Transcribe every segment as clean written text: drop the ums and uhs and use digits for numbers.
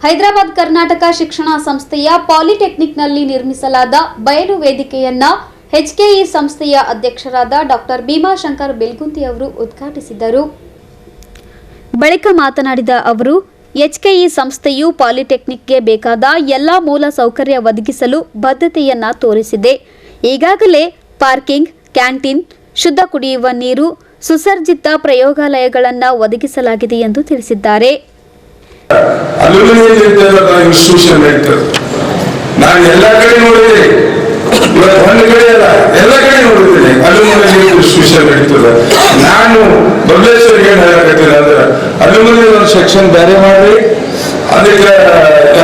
ಹೈದರಾಬಾದ್ ಕರ್ನಾಟಕ ಶಿಕ್ಷಣ ಸಂಸ್ಥೆಯ ಪಾಲಿಟೆಕ್ನಿಕ್ನಲ್ಲಿ ನಿರ್ಮಿಸಲಾದ ಬಯಲು ವೇದಿಕೆಯನ್ನ ಎಚ್ಕೆಇ ಸಂಸ್ಥೆಯ ಅಧ್ಯಕ್ಷರಾದ ಡಾಕ್ಟರ್ ಭೀಮಾಶಂಕರ್ ಬೆಲ್ಗುಂದಿ ಅವರು ಉದ್ಘಾಟಿಸಿದರು. ಬಳಿಕ ಮಾತನಾಡಿದ ಅವರು, ಎಚ್ಕೆಇ ಸಂಸ್ಥೆಯು ಪಾಲಿಟೆಕ್ನಿಕ್ಗೆ ಬೇಕಾದ ಎಲ್ಲ ಮೂಲ ಸೌಕರ್ಯ ಒದಗಿಸಲು ಬದ್ಧತೆಯನ್ನ ತೋರಿಸಿದೆ. ಈಗಾಗಲೇ ಪಾರ್ಕಿಂಗ್, ಕ್ಯಾಂಟೀನ್, ಶುದ್ಧ ಕುಡಿಯುವ ನೀರು, ಸುಸರ್ಜಿತ ಪ್ರಯೋಗಾಲಯಗಳನ್ನು ಒದಗಿಸಲಾಗಿದೆ ಎಂದು ತಿಳಿಸಿದ್ದಾರೆ. ನಾನು ಎಲ್ಲ ಕಡೆ ನೋಡಿದೆ, ಒಂದು ಕಡೆ ಅಲ್ಲ ಎಲ್ಲ ಕಡೆ ನೋಡಿದ್ದೇನೆ. ಅಲ್ಯೂಮಿನಿಯಂ ಇನ್ಸ್ಟಿಟ್ಯೂಷನ್ ನಡೀತದೆ. ನಾನು ಬಬಲೇಶ್ವರಿಗೆ ಏನು ಹೇಳಕತ್ತೀನಿ ಅಂದ್ರೆ, ಅಲ್ಯೂಮಿನಿಯಂ ಒಂದು ಸೆಕ್ಷನ್ ಬೇರೆ ಮಾಡ್ರಿ, ಅದಕ್ಕೆ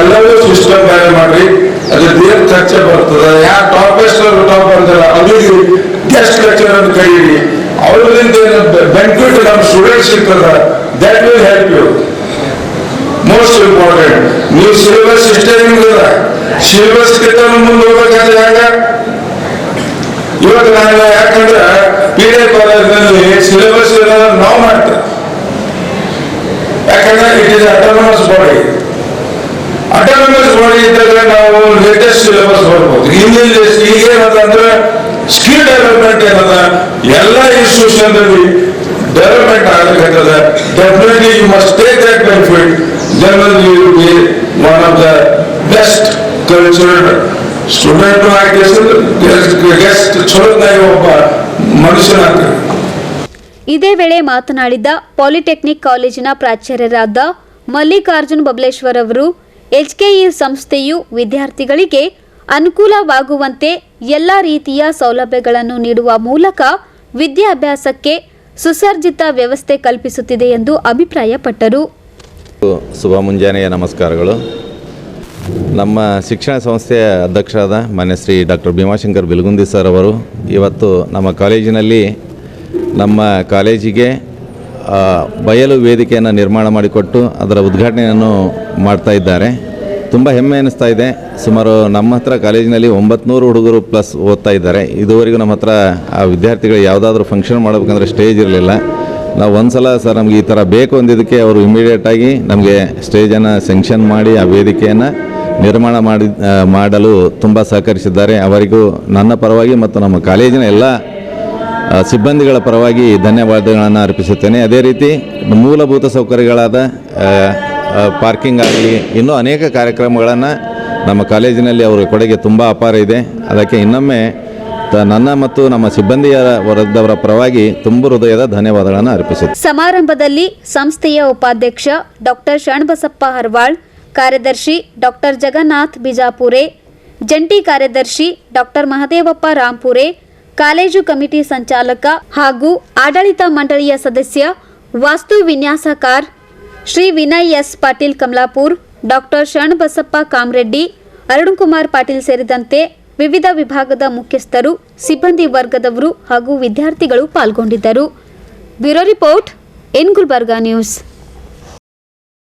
ಎಲ್ಲವೂ ಸಿಸ್ಟಮ್ ಬೇರೆ ಮಾಡ್ರಿ, ಅದ್ರ ದೇರ್ ಖರ್ಚ ಬರ್ತದೆ. ಯಾರು ಟಾಪ್ ಅಂತಾರ ಅವ್ರಿಗೆ ಗೆಸ್ಟ್ ಲೆಕ್ಚರ್ ಅಂತ ಕರೀರಿ, ಅವ್ರಿಂದ ಬೆನಿಫಿಟ್ ನಮ್ಮ ಸ್ಟೂಡೆಂಟ್ಸ್ ಸಿಗ್ತದ. That will help you. Most important, ನೀವು ಸಿಲೆಬಸ್ ಇಷ್ಟೇ ನಿಮ್ಗದ, ಸಿಲೆಬಸ್ ಕಿಂತ ಮುಂದೆ ಹೋಗ್ಬೇಕಾದ್ರೆ ಯಾಕ ಇವತ್ತು ನಾನು ಯಾಕಂದ್ರೆ PD ಕಾಲೇಜ್ನಲ್ಲಿ ಸಿಲೆಬಸ್ ನಾವು ಮಾಡ್ತೇವೆ. ಯಾಕಂದ್ರೆ it is autonomous body. Autonomous body ಇದ್ದಾಗ ನಾವು ಲೇಟೆಸ್ಟ್ ಸಿಲೆಬಸ್ ಬರ್ಬೋದು. ಈಗೇನಂದ್ರೆ ಸ್ಕಿಲ್ ಡೆವಲಪ್ಮೆಂಟ್ ಏನದ ಎಲ್ಲ ಇನ್ಸ್ಟಿಟ್ಯೂಷನ್ ಡೆವಲಪ್ಮೆಂಟ್ ಆಗಬೇಕಾಗ್ತದೆ. Definitely you must take that benefit. General you will be one of the best cultured student ಆಗಿ ಗೆಸ್ಟ್ ಚಲೋದಾಗಿ ಒಬ್ಬ ಮನುಷ್ಯನಾಗ್ತದೆ. ಇದೇ ವೇಳೆ ಮಾತನಾಡಿದ ಪಾಲಿಟೆಕ್ನಿಕ್ ಕಾಲೇಜಿನ ಪ್ರಾಚಾರ್ಯರಾದ ಮಲ್ಲಿಕಾರ್ಜುನ್ ಬಬಲೇಶ್ವರ್ ಅವರು, ಎಚ್ಕೆಇ ಸಂಸ್ಥೆಯು ವಿದ್ಯಾರ್ಥಿಗಳಿಗೆ ಅನುಕೂಲವಾಗುವಂತೆ ಎಲ್ಲ ರೀತಿಯ ಸೌಲಭ್ಯಗಳನ್ನು ನೀಡುವ ಮೂಲಕ ವಿದ್ಯಾಭ್ಯಾಸಕ್ಕೆ ಸುಸರ್ಜಿತ ವ್ಯವಸ್ಥೆ ಕಲ್ಪಿಸುತ್ತಿದೆ ಎಂದು ಅಭಿಪ್ರಾಯಪಟ್ಟರು. ಶುಭ ಮುಂಜಾನೆಯ ನಮಸ್ಕಾರಗಳು. ನಮ್ಮ ಶಿಕ್ಷಣ ಸಂಸ್ಥೆಯ ಅಧ್ಯಕ್ಷರಾದ ಮಾನ್ಯ ಶ್ರೀ ಡಾಕ್ಟರ್ ಭೀಮಾಶಂಕರ್ ಬೆಲ್ಗುಂದಿ ಸರ್ ಅವರು ಇವತ್ತು ನಮ್ಮ ಕಾಲೇಜಿನಲ್ಲಿ ನಮ್ಮ ಕಾಲೇಜಿಗೆ ಬಯಲು ವೇದಿಕೆಯನ್ನು ನಿರ್ಮಾಣ ಮಾಡಿಕೊಟ್ಟು ಅದರ ಉದ್ಘಾಟನೆಯನ್ನು ಮಾಡ್ತಾ ಇದ್ದಾರೆ. ತುಂಬ ಹೆಮ್ಮೆ ಅನ್ನಿಸ್ತಾ ಇದೆ. ಸುಮಾರು ನಮ್ಮ ಹತ್ರ ಕಾಲೇಜಿನಲ್ಲಿ 900 ಹುಡುಗರು ಪ್ಲಸ್ ಓದ್ತಾ ಇದ್ದಾರೆ. ಇದುವರೆಗೂ ನಮ್ಮ ಹತ್ರ ಆ ವಿದ್ಯಾರ್ಥಿಗಳು ಯಾವುದಾದ್ರೂ ಫಂಕ್ಷನ್ ಮಾಡಬೇಕಂದ್ರೆ ಸ್ಟೇಜ್ ಇರಲಿಲ್ಲ. ನಾವು ಒಂದು ಸಲ ಸರ್ ನಮಗೆ ಈ ಥರ ಬೇಕು ಅಂದಿದ್ದಕ್ಕೆ ಅವರು ಇಮಿಡಿಯೇಟಾಗಿ ನಮಗೆ ಸ್ಟೇಜನ್ನು ಸ್ಯಾಂಕ್ಷನ್ ಮಾಡಿ ಆ ವೇದಿಕೆಯನ್ನು ನಿರ್ಮಾಣ ಮಾಡಲು ತುಂಬ ಸಹಕರಿಸಿದ್ದಾರೆ. ಅವರಿಗೂ ನನ್ನ ಪರವಾಗಿ ಮತ್ತು ನಮ್ಮ ಕಾಲೇಜಿನ ಎಲ್ಲ ಸಿಬ್ಬಂದಿಗಳ ಪರವಾಗಿ ಧನ್ಯವಾದಗಳನ್ನು ಅರ್ಪಿಸುತ್ತೇನೆ. ಅದೇ ರೀತಿ ಮೂಲಭೂತ ಸೌಕರ್ಯಗಳಾದ ಪಾರ್ಕಿಂಗ್ ಆಗಲಿ ಇನ್ನೂ ಅನೇಕ ಕಾರ್ಯಕ್ರಮಗಳನ್ನು ನಮ್ಮ ಕಾಲೇಜಿನಲ್ಲಿ ಅವರ ಕೊಡುಗೆ ತುಂಬ ಅಪಾರ ಇದೆ. ಅದಕ್ಕೆ ಇನ್ನೊಮ್ಮೆ ನನ್ನ ಮತ್ತು ನಮ್ಮ ಸಿಬ್ಬಂದಿಯ ವರ್ಗದವರ ಪರವಾಗಿ ತುಂಬ ಹೃದಯದ ಧನ್ಯವಾದಗಳನ್ನು ಅರ್ಪಿಸುತ್ತೇನೆ. ಸಮಾರಂಭದಲ್ಲಿ ಸಂಸ್ಥೆಯ ಉಪಾಧ್ಯಕ್ಷ ಡಾಕ್ಟರ್ ಶರಣಬಸಪ್ಪ ಹರ್ವಾಳ್, ಕಾರ್ಯದರ್ಶಿ ಡಾಕ್ಟರ್ ಜಗನ್ನಾಥ್ ಬಿಜಾಪುರೆ, ಜಂಟಿ ಕಾರ್ಯದರ್ಶಿ doctor Mahadevappa Rampure, college committee ಸಂಚಾಲಕ ಹಾಗೂ ಆಡಳಿತ ಮಂಡಳಿಯ ಸದಸ್ಯ ವಾಸ್ತು ವಿನ್ಯಾಸಕಾರ ಶ್ರೀ ವಿನಯ್ ಎಸ್ ಪಾಟೀಲ್ ಕಮಲಾಪುರ್, ಡಾಕ್ಟರ್ ಶರಣಬಸಪ್ಪ ಕಾಮರೆಡ್ಡಿ, ಅರುಣ್ಕುಮಾರ್ ಪಾಟೀಲ್ ಸೇರಿದಂತೆ ವಿವಿಧ ವಿಭಾಗದ ಮುಖ್ಯಸ್ಥರು, ಸಿಬ್ಬಂದಿ ವರ್ಗದವರು ಹಾಗೂ ವಿದ್ಯಾರ್ಥಿಗಳು ಪಾಲ್ಗೊಂಡಿದ್ದರು. ಬ್ಯೂರೋ ರಿಪೋರ್ಟ್, ಇನ್ ಗುಲ್ಬರ್ಗಾ ನ್ಯೂಸ್.